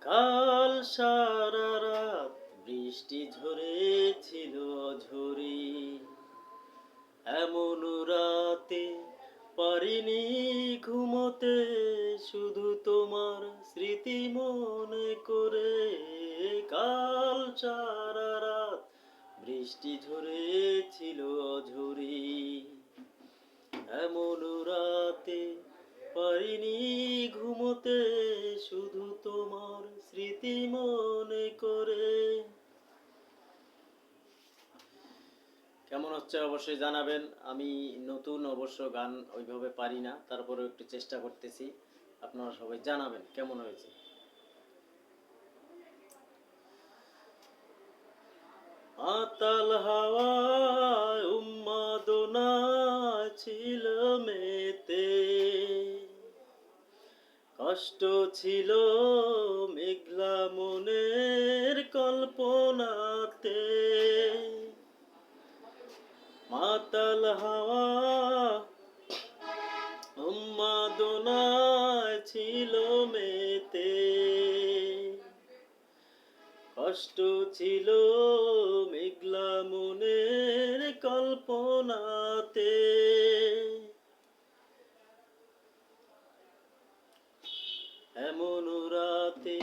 কাল সারা রাত বৃষ্টি ঝরেছিল ঝরি, এমন রাতে পারিনি ঘুমোতে, শুধু তোমার স্মৃতি মনে করে। কাল সারা রাত বৃষ্টি ঝরেছিল ঝরি, এমন রাতে পারিনি ঘুমোতে, শুধু তোমার স্মৃতি মনে করে। কেমন হচ্ছে অবশ্যই জানাবেন। আমি নতুন, অবশ্য গান ওইভাবে পারি না, তারপরেও একটু চেষ্টা করতেছি। আপনারা সবাই জানাবেন কেমন হয়েছে। মাতাল হাওয়ায় উন্মাদনা ছিল মেতে, কষ্ট ছিল মেঘলা মনের কল্পনাতে। মাতাল হাওয়া উন্মাদনায় ছিল মেতে, কষ্ট ছিল মেঘলা মনের কল্পনাতে। এমন রাতে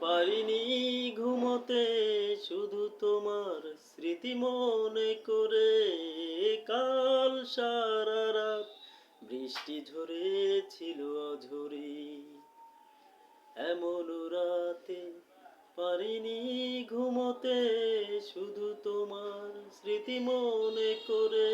পারিনি ঘুমোতে, শুধু তোমার স্মৃতি মনে করে। কাল সারা রাত বৃষ্টি ঝরেছিল ঝরি, এমন রাতে পারিনি ঘুমোতে, শুধু তোমার স্মৃতি মনে করে।